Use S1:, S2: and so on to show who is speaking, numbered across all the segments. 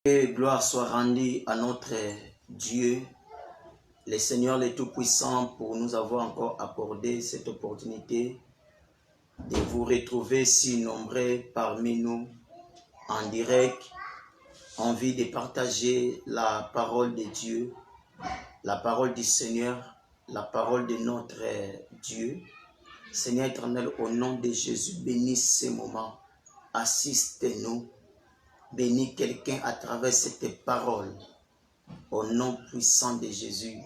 S1: Que gloire soit rendue à notre Dieu, le Seigneur le Tout-Puissant, pour nous avoir encore accordé cette opportunité de vous retrouver si nombreux parmi nous en direct, envie de partager la parole de Dieu, la parole du Seigneur, la parole de notre Dieu. Seigneur éternel, au nom de Jésus, bénis ces moments, assiste-nous. Bénis quelqu'un à travers cette parole. Au nom puissant de Jésus.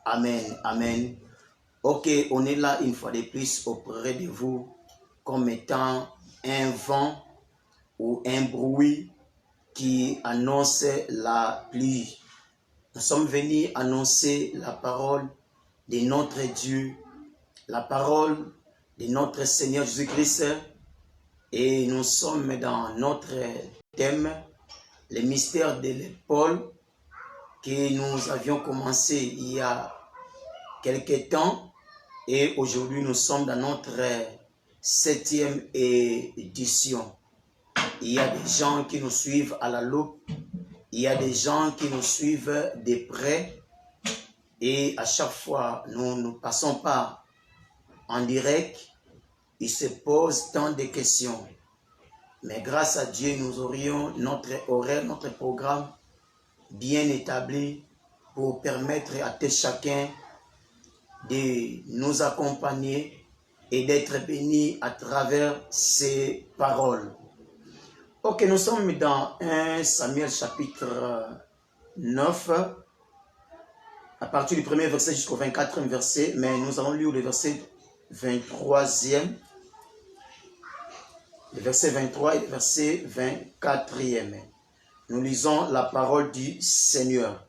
S1: Amen. Amen. Ok, on est là une fois de plus auprès de vous comme étant un vent ou un bruit qui annonce la pluie. Nous sommes venus annoncer la parole de notre Dieu, la parole de notre Seigneur Jésus-Christ, et nous sommes dans notre thème, le mystère de l'épaule, que nous avions commencé il y a quelques temps, et aujourd'hui nous sommes dans notre 7e édition. Il y a des gens qui nous suivent à la loupe, il y a des gens qui nous suivent de près, et à chaque fois nous ne passons pas en direct, il se pose tant de questions. Mais grâce à Dieu, nous aurions notre horaire, notre programme bien établi pour permettre à tout chacun de nous accompagner et d'être bénis à travers ces paroles. Ok, nous sommes dans 1 Samuel chapitre 9, à partir du premier verset jusqu'au 24e verset, mais nous allons lire le verset 23e. Le verset 23 et le verset 24e. Nous lisons la parole du Seigneur.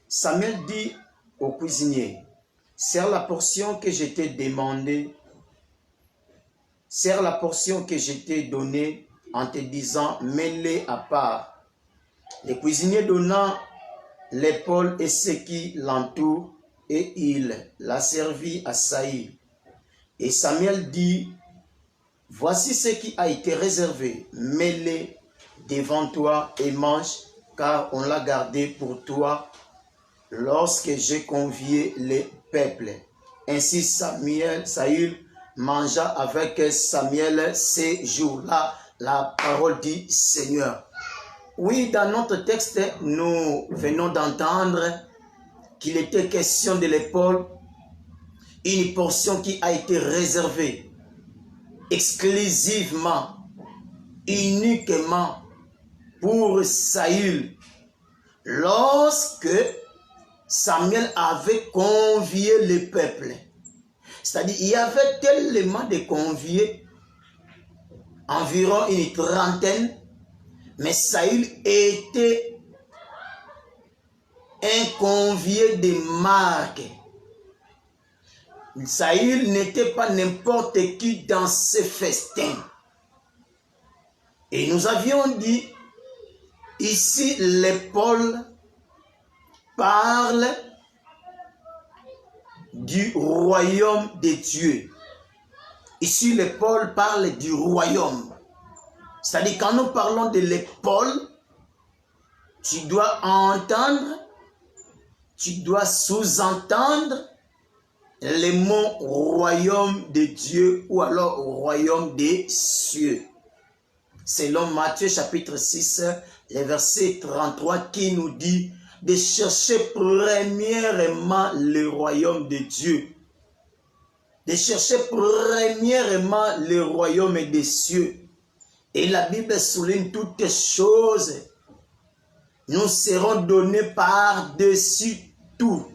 S1: Samuel dit au cuisinier, « Sers la portion que je t'ai demandée, sers la portion que je t'ai donnée en te disant, mets-les à part. » Le cuisinier donna l'épaule et ce qui l'entoure, et il la servit à Saïl. Et Samuel dit, « Voici ce qui a été réservé, mets-les devant toi et mange, car on l'a gardé pour toi lorsque j'ai convié les peuples. » Ainsi Saül mangea avec Samuel ces jours-là, la parole du Seigneur. Oui, dans notre texte, nous venons d'entendre qu'il était question de l'épaule, une portion qui a été réservée exclusivement, uniquement pour Saül, lorsque Samuel avait convié le peuple. C'est-à-dire, il y avait tellement de conviés, environ une trentaine, mais Saül était un convié de marque. Saül n'était pas n'importe qui dans ce festin. Et nous avions dit, ici l'épaule parle du royaume de Dieu. Ici l'épaule parle du royaume. C'est-à-dire quand nous parlons de l'épaule, tu dois entendre, tu dois sous-entendre le mot royaume de Dieu ou alors royaume des cieux. Selon Matthieu chapitre 6, le verset 33 qui nous dit de chercher premièrement le royaume de Dieu. De chercher premièrement le royaume des cieux. Et la Bible souligne toutes choses. Nous serons donnés par-dessus tout.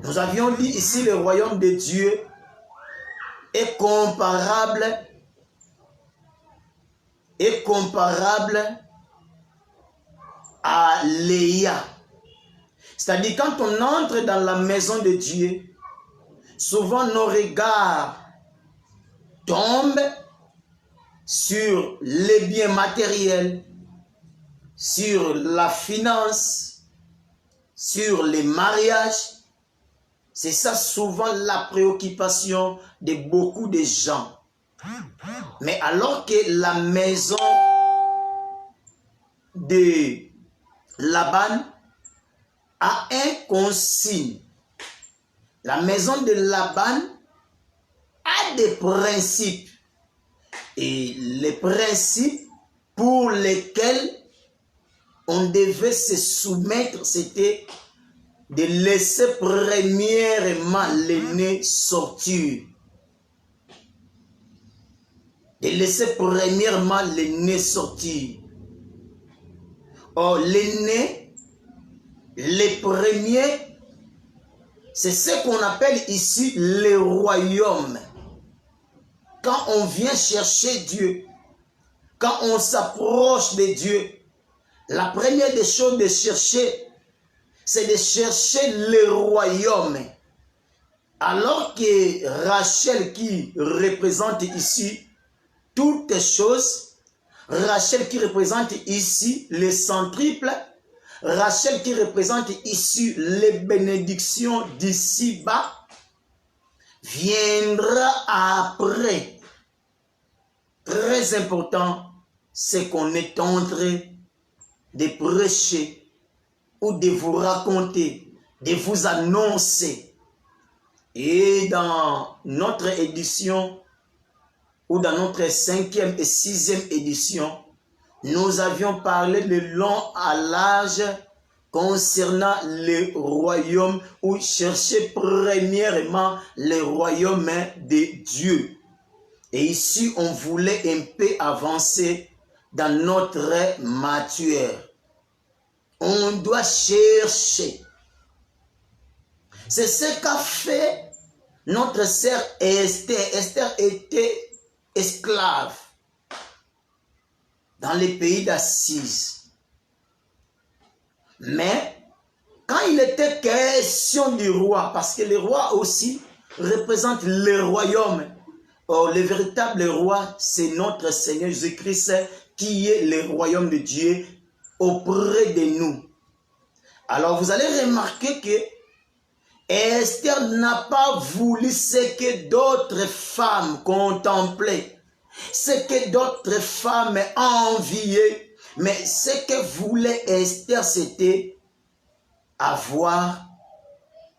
S1: Nous avions dit ici le royaume de Dieu est comparable à Léa. C'est-à-dire quand on entre dans la maison de Dieu, souvent nos regards tombent sur les biens matériels, sur la finance, sur les mariages. C'est ça souvent la préoccupation de beaucoup de gens. Mais alors que la maison de Laban a un consigne. La maison de Laban a des principes. Et les principes pour lesquels on devait se soumettre, c'était de laisser premièrement l'aîné sortir. De laisser premièrement l'aîné sortir. Or, l'aîné, les premiers, c'est ce qu'on appelle ici le royaume. Quand on vient chercher Dieu, quand on s'approche de Dieu, la première des choses de chercher, c'est de chercher le royaume. Alors que Rachel qui représente ici toutes choses, Rachel qui représente ici le centuple, Rachel qui représente ici les bénédictions d'ici-bas, viendra après. Très important, c'est qu'on est en train de prêcher ou de vous raconter, de vous annoncer. Et dans notre édition, ou dans notre 5e et 6e édition, nous avions parlé de long à large concernant le royaume, ou chercher premièrement le royaume de Dieu. Et ici, on voulait un peu avancer dans notre matière. On doit chercher. C'est ce qu'a fait notre sœur Esther. Esther était esclave dans les pays d'Assise. Mais quand il était question du roi, parce que le roi aussi représente le royaume, or le véritable roi, c'est notre Seigneur Jésus-Christ qui est le royaume de Dieu auprès de nous. Alors vous allez remarquer que Esther n'a pas voulu ce que d'autres femmes contemplaient, ce que d'autres femmes enviaient, mais ce que voulait Esther, c'était avoir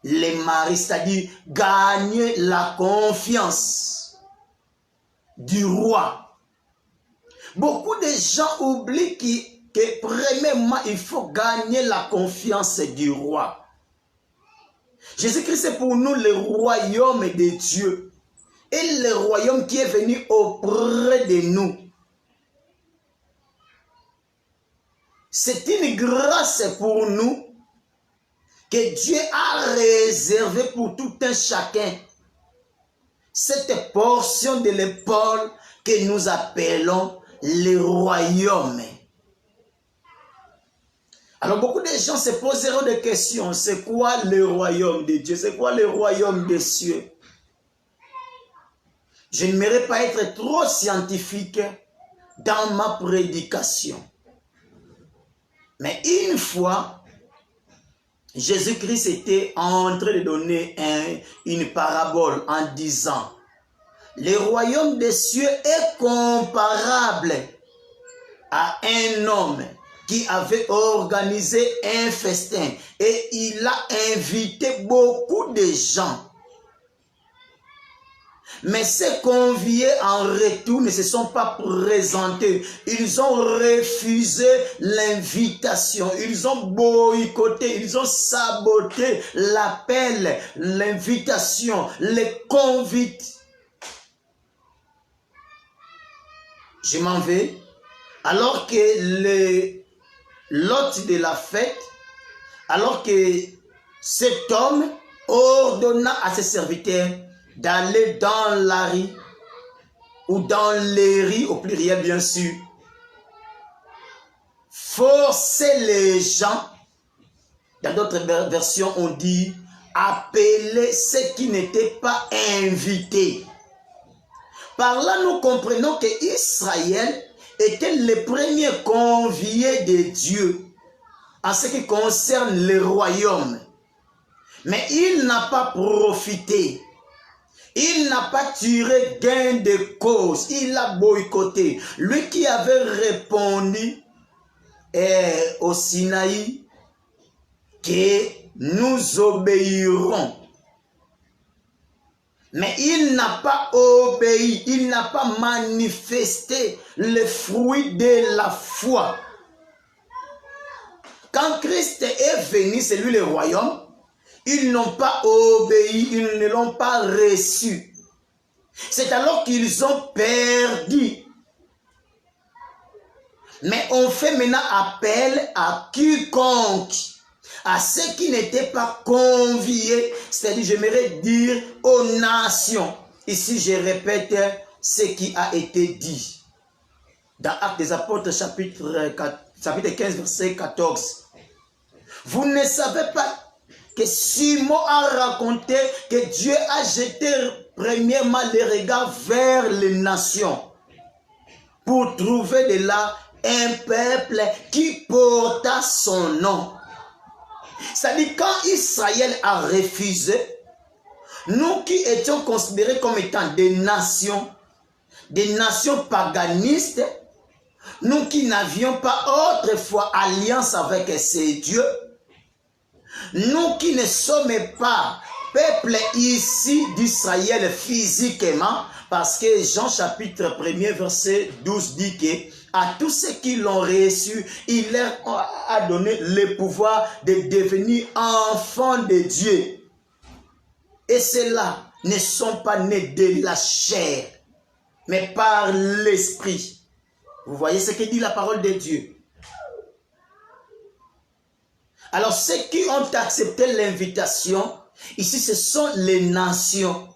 S1: les maris, c'est-à-dire gagner la confiance du roi. Beaucoup de gens oublient que premièrement, il faut gagner la confiance du roi. Jésus-Christ est pour nous le royaume de Dieu. Et le royaume qui est venu auprès de nous. C'est une grâce pour nous que Dieu a réservé pour tout un chacun. Cette portion de l'épaule que nous appelons le royaume. Alors beaucoup de gens se poseront des questions. C'est quoi le royaume de Dieu? C'est quoi le royaume des cieux? Je n'aimerais pas être trop scientifique dans ma prédication. Mais une fois, Jésus-Christ était en train de donner une parabole en disant: le royaume des cieux est comparable à un homme qui avait organisé un festin et il a invité beaucoup de gens. Mais ces conviés en retour ne se sont pas présentés. Ils ont refusé l'invitation. Ils ont boycotté, ils ont saboté l'appel, l'invitation, les convites. Je m'en vais. Alors que l'hôte de la fête, alors que cet homme ordonna à ses serviteurs d'aller dans la rue, ou dans les rues, au pluriel bien sûr, forcer les gens. Dans d'autres versions, on dit appeler ceux qui n'étaient pas invités. Par là, nous comprenons que Israël était le premier convié de Dieu en ce qui concerne le royaume. Mais il n'a pas profité. Il n'a pas tiré gain de cause. Il a boycotté. Lui qui avait répondu au Sinaï que nous obéirons. Mais il n'a pas obéi, il n'a pas manifesté le fruit de la foi. Quand Christ est venu, c'est lui le royaume, ils n'ont pas obéi, ils ne l'ont pas reçu. C'est alors qu'ils ont perdu. Mais on fait maintenant appel à quiconque, à ceux qui n'étaient pas conviés, c'est-à-dire, j'aimerais dire aux nations. Ici, je répète ce qui a été dit. Dans Actes des Apôtres, chapitre 15, verset 14. Vous ne savez pas que Simon a raconté que Dieu a jeté premièrement les regards vers les nations pour trouver de là un peuple qui porta son nom. C'est-à-dire, quand Israël a refusé, nous qui étions considérés comme étant des nations paganistes, nous qui n'avions pas autrefois alliance avec ces dieux, nous qui ne sommes pas peuple ici d'Israël physiquement, parce que Jean chapitre 1er verset 12 dit que à tous ceux qui l'ont reçu, il leur a donné le pouvoir de devenir enfants de Dieu. Et ceux-là ne sont pas nés de la chair, mais par l'esprit. Vous voyez ce que dit la parole de Dieu. Alors ceux qui ont accepté l'invitation, ici ce sont les nations.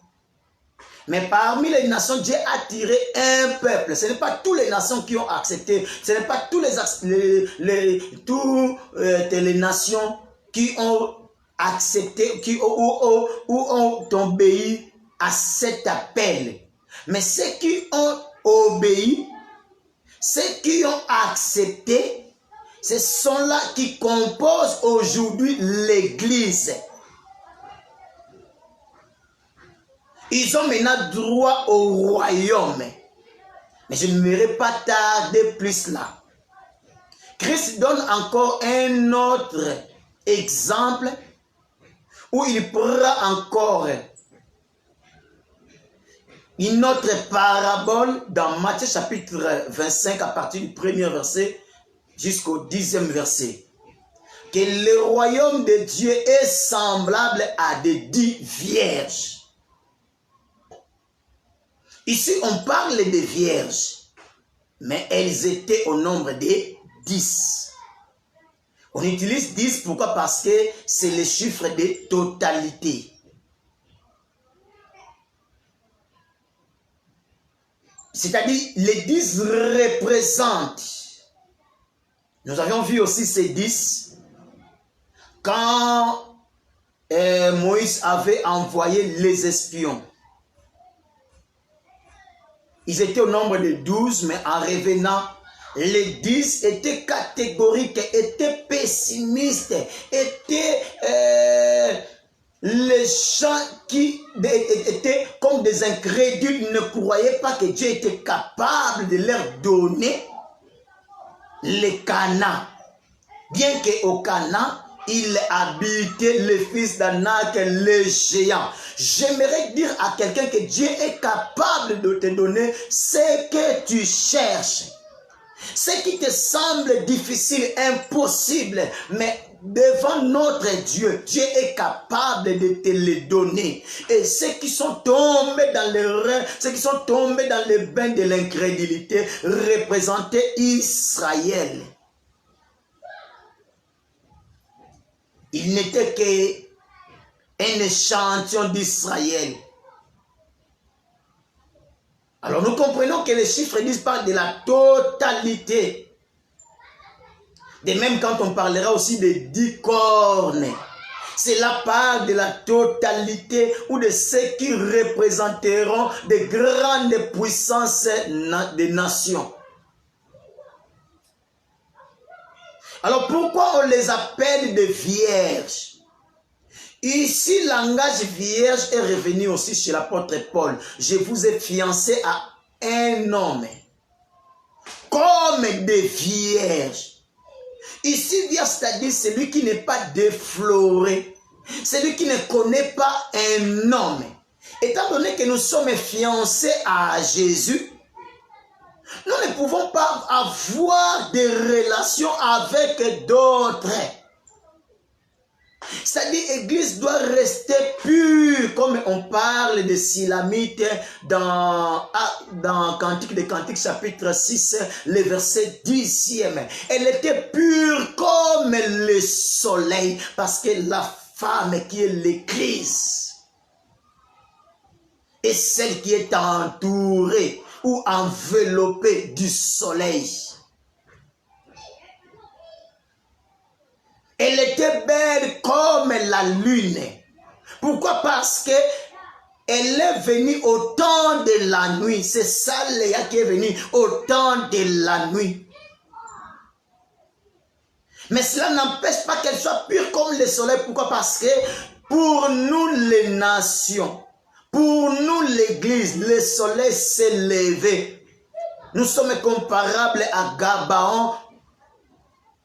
S1: Mais parmi les nations, Dieu a tiré un peuple. Ce n'est pas toutes les nations qui ont accepté. Ce n'est pas toutes les nations qui ont accepté, ou ont obéi à cet appel. Mais ceux qui ont obéi, ceux qui ont accepté, ce sont là qui composent aujourd'hui l'Église. Ils ont maintenant droit au royaume. Mais je ne m'aimerais pas tarder plus là. Christ donne encore un autre exemple où il prend encore une autre parabole dans Matthieu chapitre 25 à partir du premier verset jusqu'au 10e verset. Que le royaume de Dieu est semblable à des 10 vierges. Ici, on parle de vierges, mais elles étaient au nombre de 10. On utilise 10, pourquoi? Parce que c'est le chiffre de totalité. C'est-à-dire, les 10 représentent. Nous avions vu aussi ces 10 quand Moïse avait envoyé les espions. Ils étaient au nombre de 12, mais en revenant, les 10 étaient catégoriques, étaient pessimistes, étaient les gens qui étaient comme des incrédules, ne croyaient pas que Dieu était capable de leur donner le Canaan. Bien qu'au Canaan, il habitait le fils d'Anak, le géant. J'aimerais dire à quelqu'un que Dieu est capable de te donner ce que tu cherches. Ce qui te semble difficile, impossible, mais devant notre Dieu, Dieu est capable de te le donner. Et ceux qui sont tombés dans l'erreur, ceux qui sont tombés dans le bain de l'incrédulité, représentaient Israël. Il n'était qu'un échantillon d'Israël. Alors nous comprenons que les chiffres 10 parlent de la totalité. De même quand on parlera aussi des 10 cornes, cela parle de la totalité ou de ceux qui représenteront de grandes puissances des nations. Alors pourquoi on les appelle des vierges? Ici, le langage vierge est revenu aussi chez l'apôtre Paul. Je vous ai fiancé à un homme, comme des vierges. Ici vient, c'est-à-dire celui qui n'est pas défloré, celui qui ne connaît pas un homme. Étant donné que nous sommes fiancés à Jésus, nous ne pouvons pas avoir des relations avec d'autres. C'est-à-dire, l'Église doit rester pure, comme on parle de Silamite dans Cantique des Cantiques, chapitre 6, le verset 10e. Elle était pure comme le soleil, parce que la femme qui est l'Église est celle qui est entourée ou enveloppée du soleil. Elle était belle comme la lune. Pourquoi? Parce que elle est venue au temps de la nuit. C'est ça, Léa, qui est venue au temps de la nuit. Mais cela n'empêche pas qu'elle soit pure comme le soleil. Pourquoi? Parce que pour nous les nations, pour nous l'Église, le soleil s'est levé. Nous sommes comparables à Gabaon,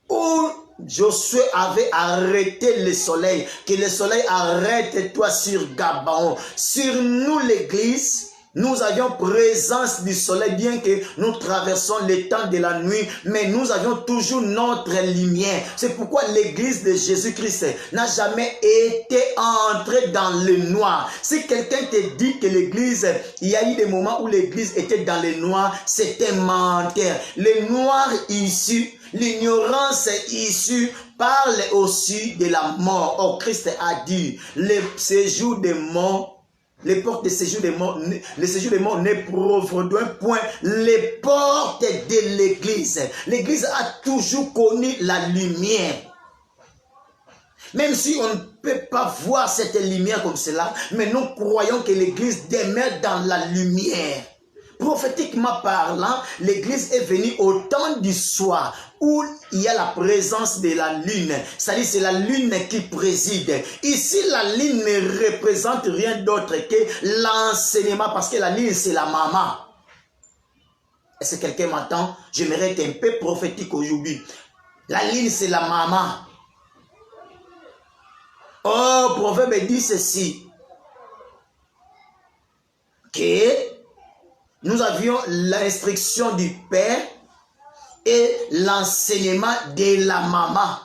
S1: où Josué avait arrêté le soleil, que le soleil arrête-toi sur Gabaon. Sur nous l'Église, nous avions présence du soleil, bien que nous traversons les temps de la nuit, mais nous avions toujours notre lumière. C'est pourquoi l'Église de Jésus-Christ n'a jamais été entrée dans le noir. Si quelqu'un te dit que l'Église, il y a eu des moments où l'Église était dans le noir, c'était menteur. Le noir issu, l'ignorance issue parle aussi de la mort. Oh, Christ a dit, le séjour des morts, les portes de séjour des morts, le séjour des morts ne prouvent point les portes de l'Église. L'Église a toujours connu la lumière. Même si on ne peut pas voir cette lumière comme cela, mais nous croyons que l'Église demeure dans la lumière. Prophétiquement parlant, l'Église est venue au temps du soir où il y a la présence de la lune. C'est-à-dire c'est la lune qui préside. Ici, la lune ne représente rien d'autre que l'enseignement, parce que la lune, c'est la maman. Est-ce que quelqu'un m'entend? J'aimerais être un peu prophétique aujourd'hui. La lune, c'est la maman. Oh, Proverbe dit ceci, que nous avions l'instruction du Père et l'enseignement de la maman.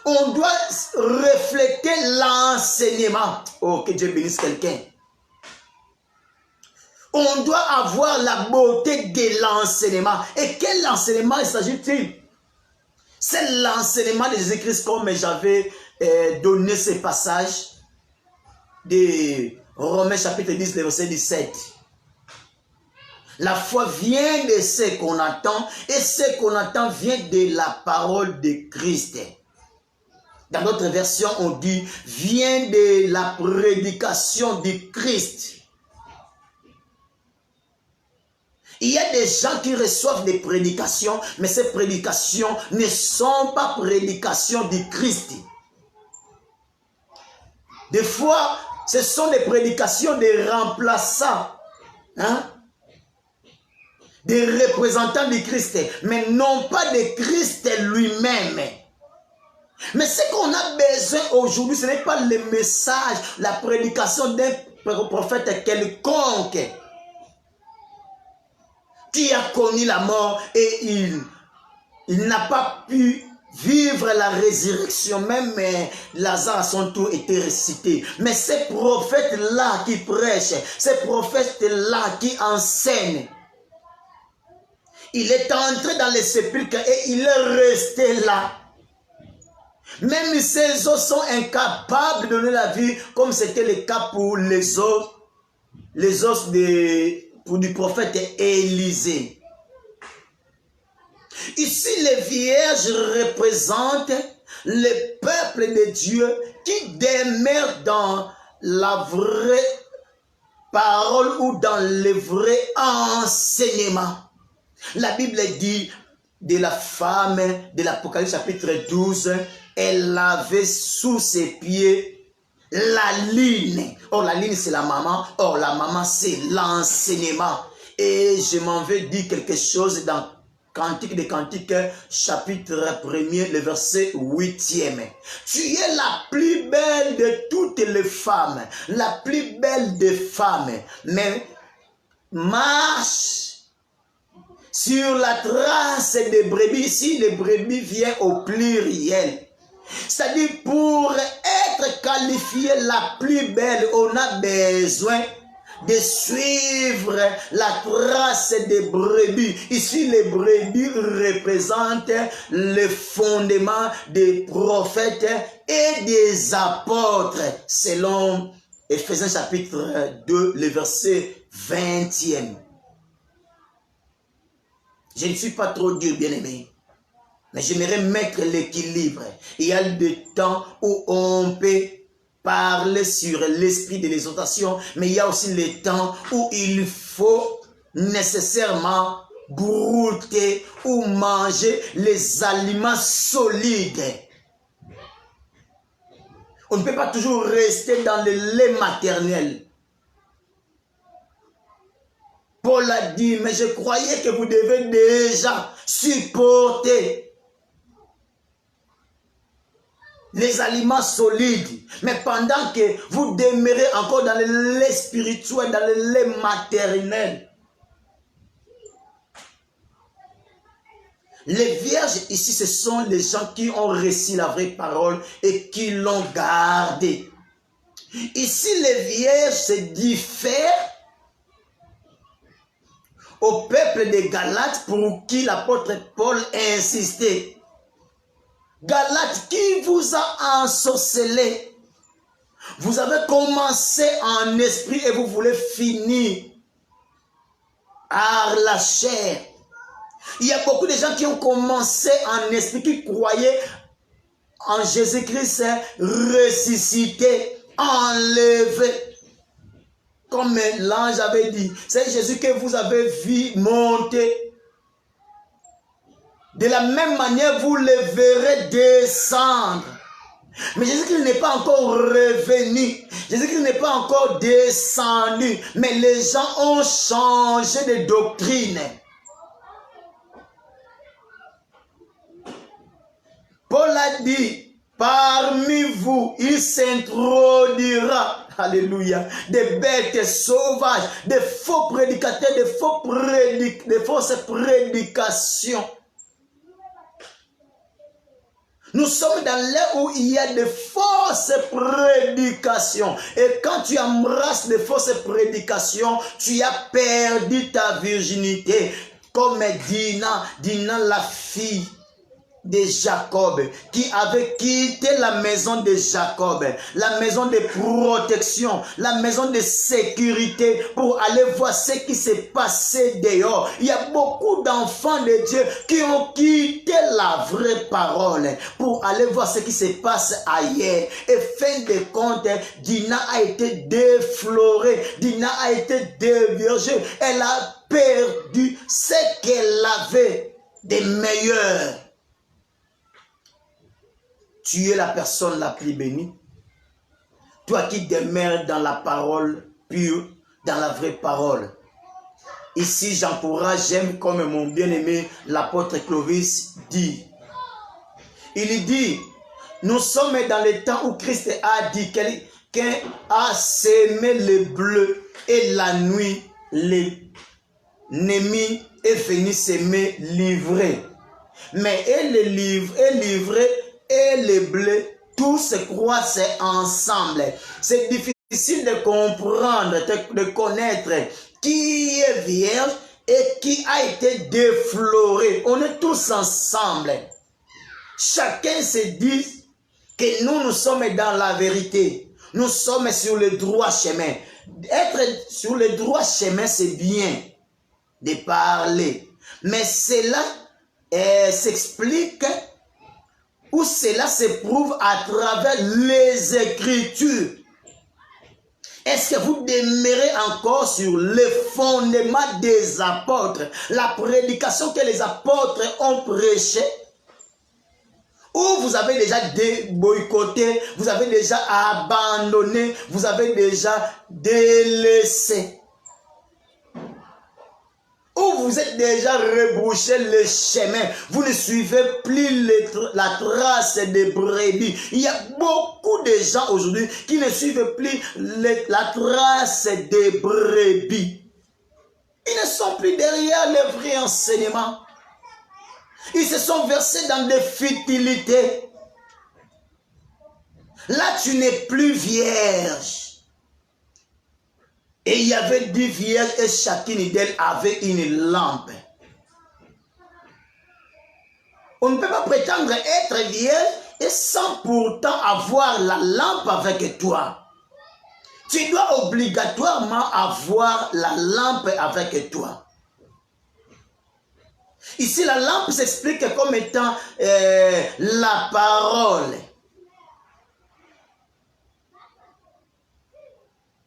S1: On doit refléter l'enseignement. Oh, que Dieu bénisse quelqu'un. On doit avoir la beauté de l'enseignement. Et quel enseignement s'agit-il? C'est l'enseignement de Jésus-Christ, comme j'avais donné ce passage de Romains chapitre 10, verset 17. La foi vient de ce qu'on entend, et ce qu'on entend vient de la parole de Christ. Dans d'autres versions, on dit vient de la prédication du Christ. Il y a des gens qui reçoivent des prédications, mais ces prédications ne sont pas prédications du Christ. Des fois, ce sont des prédications des remplaçants, des représentants du Christ, mais non pas de Christ lui-même. Mais ce qu'on a besoin aujourd'hui, ce n'est pas le message, la prédication d'un prophète quelconque qui a connu la mort et il n'a pas pu vivre la résurrection. Même Lazare à son tour était ressuscité. Mais ces prophètes-là qui prêchent, ces prophètes-là qui enseignent, il est entré dans les sépulcres et il est resté là. Même ces os sont incapables de donner la vie, comme c'était le cas pour les os du prophète Élisée. Ici, les vierges représentent le peuple de Dieu qui demeure dans la vraie parole ou dans le vrai enseignement. La Bible dit de la femme de l'Apocalypse chapitre 12, elle avait sous ses pieds la ligne. Or, la ligne, c'est la maman. Or, la maman, c'est l'enseignement. Et je m'en vais dire quelque chose dans Cantique des Cantiques, chapitre 1er, le verset 8e. Tu es la plus belle de toutes les femmes, la plus belle des femmes, mais marche sur la trace des brebis. Ici, les brebis viennent au pluriel. C'est-à-dire, pour être qualifié la plus belle, on a besoin de suivre la trace des brebis. Ici, les brebis représentent le fondement des prophètes et des apôtres, selon Éphésiens chapitre 2, le verset 20e. Je ne suis pas trop dur, bien-aimé, mais j'aimerais mettre l'équilibre. Il y a des temps où on peut parler sur l'esprit de l'exhortation, mais il y a aussi les temps où il faut nécessairement brouter ou manger les aliments solides. On ne peut pas toujours rester dans le lait maternel. Paul a dit, mais je croyais que vous devez déjà supporter les aliments solides. Mais pendant que vous demeurez encore dans le lait spirituel, dans le lait maternel. Les vierges ici, ce sont les gens qui ont reçu la vraie parole et qui l'ont gardée. Ici, les vierges se diffèrent au peuple des Galates pour qui l'apôtre Paul a insisté. Galates, qui vous a ensorcelé? Vous avez commencé en esprit et vous voulez finir par la chair. Il y a beaucoup de gens qui ont commencé en esprit, qui croyaient en Jésus-Christ ressuscité, enlevé. Comme l'ange avait dit, c'est Jésus que vous avez vu monter. De la même manière, vous le verrez descendre. Mais Jésus-Christ n'est pas encore revenu. Jésus-Christ n'est pas encore descendu. Mais les gens ont changé de doctrine. Paul a dit, parmi vous, il s'introduira, alléluia, des bêtes sauvages, des faux prédicateurs, des fausses prédications. Nous sommes dans l'ère où il y a de fausses prédications. Et quand tu embrasses de fausses prédications, tu as perdu ta virginité. Comme Dina, la fille de Jacob, qui avait quitté la maison de Jacob, la maison de protection, la maison de sécurité, pour aller voir ce qui s'est passé dehors. Il y a beaucoup d'enfants de Dieu qui ont quitté la vraie parole pour aller voir ce qui se passe ailleurs. Et fin de compte, Dina a été déflorée, Dina a été déviergée, elle a perdu ce qu'elle avait de meilleur. Tu es la personne la plus bénie. Toi qui demeures dans la parole pure, dans la vraie parole. Ici, j'encourage, j'aime comme mon bien-aimé, l'apôtre Clovis dit. Il dit, nous sommes dans le temps où Christ a dit quelqu'un a semé le bleu et la nuit, l'ennemi est venu s'aimer livrer. Mais elle est livrée et le blé, tout se croise ensemble. C'est difficile de comprendre, de connaître qui est vierge et qui a été défloré. On est tous ensemble. Chacun se dit que nous sommes dans la vérité. Nous sommes sur le droit chemin. Être sur le droit chemin, c'est bien de parler. Mais cela s'explique où cela se prouve à travers les Écritures. Est-ce que vous demeurez encore sur le fondement des apôtres, la prédication que les apôtres ont prêchée? Ou vous avez déjà boycotté, vous avez déjà abandonné, vous avez déjà délaissé? où vous êtes déjà rebrouché le chemin, vous ne suivez plus la trace des brebis. Il y a beaucoup de gens aujourd'hui qui ne suivent plus la trace des brebis. Ils ne sont plus derrière le vrai enseignement. Ils se sont versés dans des futilités. Là, tu n'es plus vierge. Et il y avait 10 vierges et chacune d'elles avait une lampe. On ne peut pas prétendre être vierge et sans pourtant avoir la lampe avec toi. Tu dois obligatoirement avoir la lampe avec toi. Ici, la lampe s'explique comme étant la parole.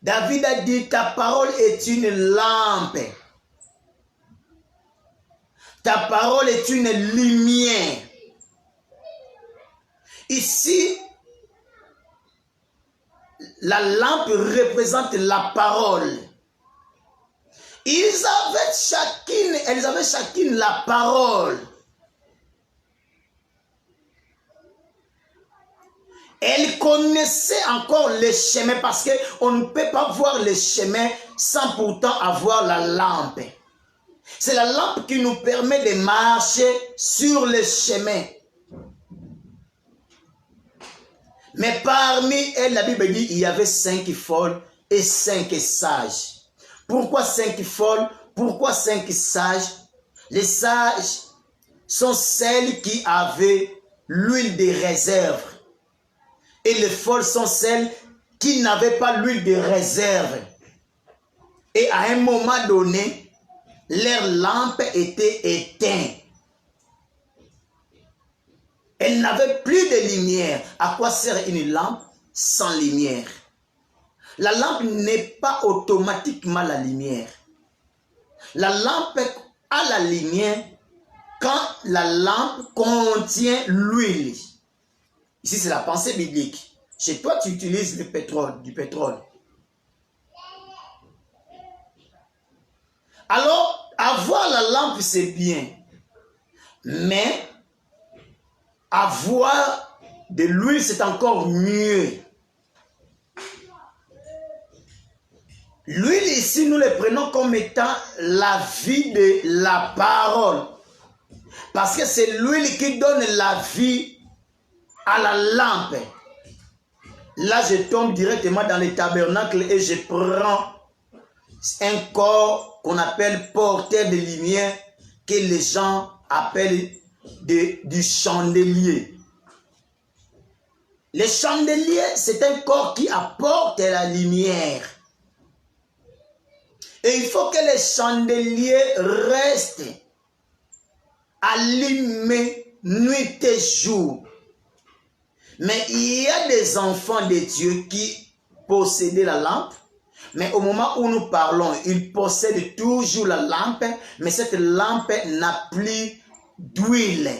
S1: David a dit, ta parole est une lampe. Ta parole est une lumière. Ici, la lampe représente la parole. Elles avaient chacune la parole. Elles connaissaient encore le chemin parce qu'on ne peut pas voir le chemin sans pourtant avoir la lampe. C'est la lampe qui nous permet de marcher sur le chemin. Mais parmi elles, la Bible dit, il y avait 5 folles et 5 sages. Pourquoi 5 folles? Pourquoi 5 sages? Les sages sont celles qui avaient l'huile de réserve. Et les folles sont celles qui n'avaient pas l'huile de réserve. Et à un moment donné, leur lampe était éteinte. Elles n'avaient plus de lumière. À quoi sert une lampe sans lumière? La lampe n'est pas automatiquement la lumière. La lampe a la lumière quand la lampe contient l'huile. Ici, c'est la pensée biblique. Chez toi, tu utilises du pétrole. Alors, avoir la lampe, c'est bien. Mais, avoir de l'huile, c'est encore mieux. L'huile, ici, nous le prenons comme étant la vie de la parole. Parce que c'est l'huile qui donne la vie à la lampe. Là, je tombe directement dans le tabernacle et je prends un corps qu'on appelle porteur de lumière, que les gens appellent du chandelier. Le chandelier, c'est un corps qui apporte la lumière. Et il faut que le chandelier reste allumé nuit et jour. Mais il y a des enfants de Dieu qui possédaient la lampe. Mais au moment où nous parlons, ils possèdent toujours la lampe. Mais cette lampe n'a plus d'huile.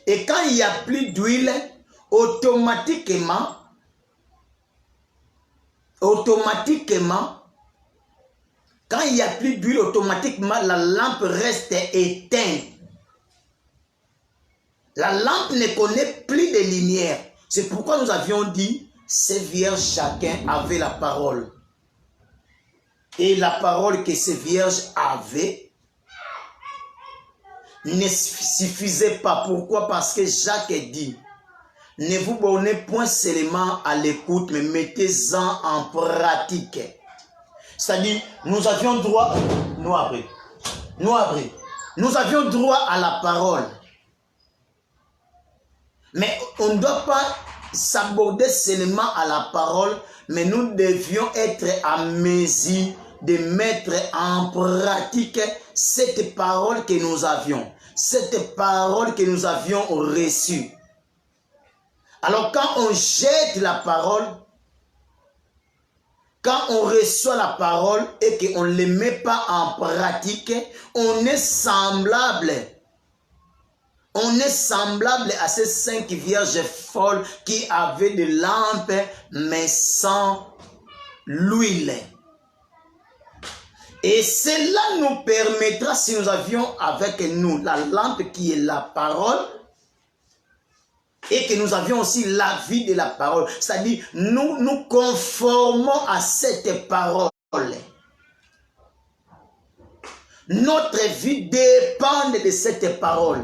S1: Et quand il n'y a plus d'huile, automatiquement, quand il n'y a plus d'huile, automatiquement, la lampe reste éteinte. La lampe ne connaît plus de lumière. C'est pourquoi nous avions dit, ces vierges, chacun avait la parole. Et la parole que ces vierges avaient ne suffisait pas. Pourquoi? Parce que Jacques dit, ne vous bornez point seulement à l'écoute, mais mettez-en en pratique. C'est-à-dire, nous avions droit, nous avions droit à la parole. Mais on ne doit pas s'aborder seulement à la parole, mais nous devions être à mesure de mettre en pratique cette parole que nous avions, cette parole que nous avions reçue. Alors quand on jette la parole, quand on reçoit la parole et qu'on ne les met pas en pratique, on est semblable. On est semblable à ces 5 vierges folles qui avaient des lampes mais sans l'huile. Et cela nous permettra, si nous avions avec nous la lampe qui est la parole, et que nous avions aussi la vie de la parole. C'est-à-dire, nous nous conformons à cette parole. Notre vie dépend de cette parole.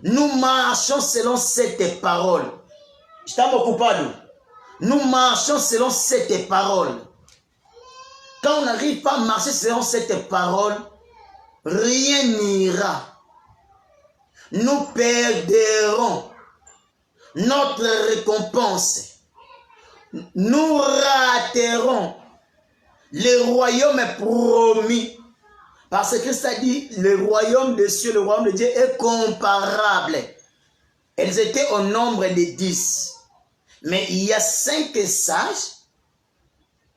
S1: Nous marchons selon cette parole. Nous marchons selon cette parole. Quand on n'arrive pas à marcher selon cette parole, rien n'ira. Nous perdrons notre récompense. Nous raterons le royaume promis. Parce que Christ a dit, le royaume des cieux, le royaume de Dieu est comparable. Elles étaient au nombre de 10. Mais il y a 5 sages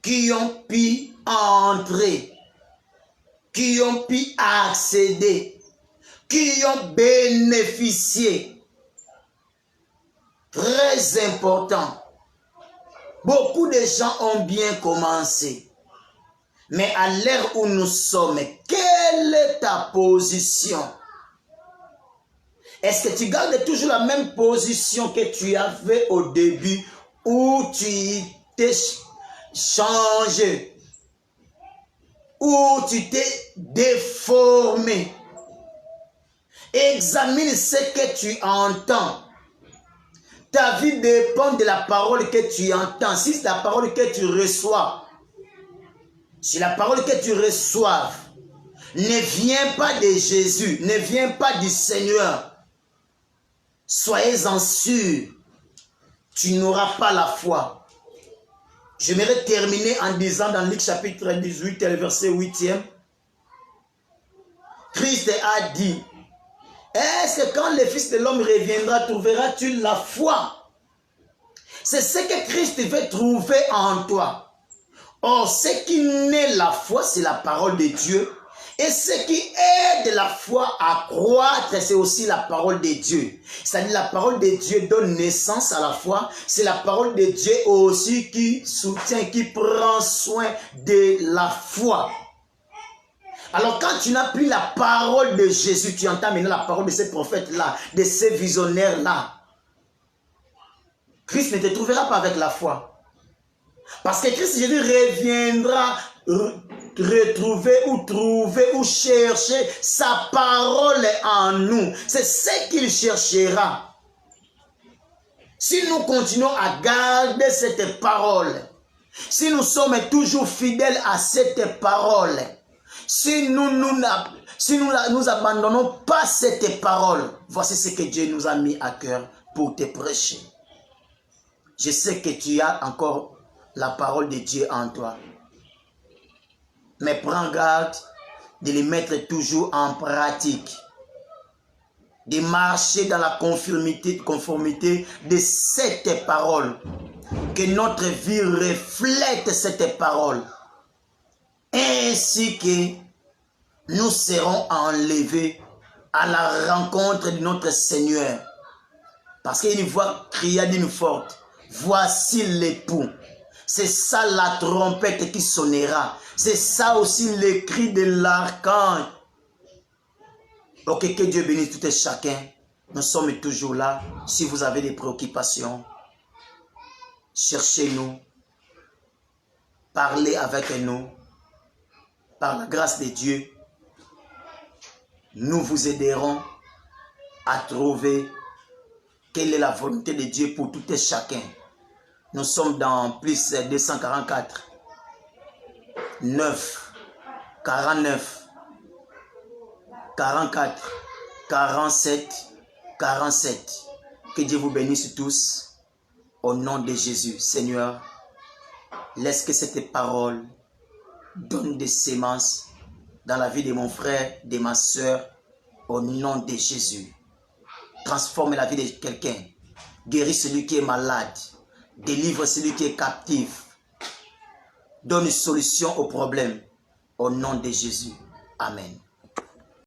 S1: qui ont pu entrer, qui ont pu accéder, qui ont bénéficié. Très important. Beaucoup de gens ont bien commencé. Mais à l'heure où nous sommes, quelle est ta position? Est-ce que tu gardes toujours la même position que tu avais au début ou tu t'es changé? Ou tu t'es déformé? Examine ce que tu entends. Ta vie dépend de la parole que tu entends. Si c'est la parole que tu reçois, si la parole que tu reçois ne vient pas de Jésus, ne vient pas du Seigneur, soyez-en sûrs, tu n'auras pas la foi. J'aimerais terminer en disant dans Luc chapitre 18, verset 8e, Christ a dit, est-ce que quand le Fils de l'homme reviendra, trouveras-tu la foi? C'est ce que Christ veut trouver en toi. Or, ce qui naît la foi, c'est la parole de Dieu. Et ce qui aide la foi à croître, c'est aussi la parole de Dieu. C'est-à-dire la parole de Dieu donne naissance à la foi. C'est la parole de Dieu aussi qui soutient, qui prend soin de la foi. Alors quand tu n'as plus la parole de Jésus, tu entends maintenant la parole de ces prophètes-là, de ces visionnaires-là. Christ ne te trouvera pas avec la foi. Parce que Christ Jésus reviendra retrouver ou trouver ou chercher sa parole en nous. C'est ce qu'il cherchera. Si nous continuons à garder cette parole, si nous sommes toujours fidèles à cette parole, si nous abandonnons pas cette parole, voici ce que Dieu nous a mis à cœur pour te prêcher. Je sais que tu as encore la parole de Dieu en toi. Mais prends garde de les mettre toujours en pratique. De marcher dans la conformité de cette parole. Que notre vie reflète cette parole. Ainsi que nous serons enlevés à la rencontre de notre Seigneur. Parce qu'il y a une voix cria d'une forte. Voici l'époux. C'est ça la trompette qui sonnera. C'est ça aussi le cri de l'archange. Ok, que Dieu bénisse tout et chacun. Nous sommes toujours là. Si vous avez des préoccupations, cherchez-nous. Parlez avec nous. Par la grâce de Dieu, nous vous aiderons à trouver quelle est la volonté de Dieu pour tout et chacun. Nous sommes dans plus 244, 9, 49, 44, 47, 47. Que Dieu vous bénisse tous au nom de Jésus. Seigneur, laisse que cette parole donne des semences dans la vie de mon frère, de ma soeur, au nom de Jésus. Transforme la vie de quelqu'un. Guéris celui qui est malade. Délivre celui qui est captif. Donne une solution au problème. Au nom de Jésus. Amen.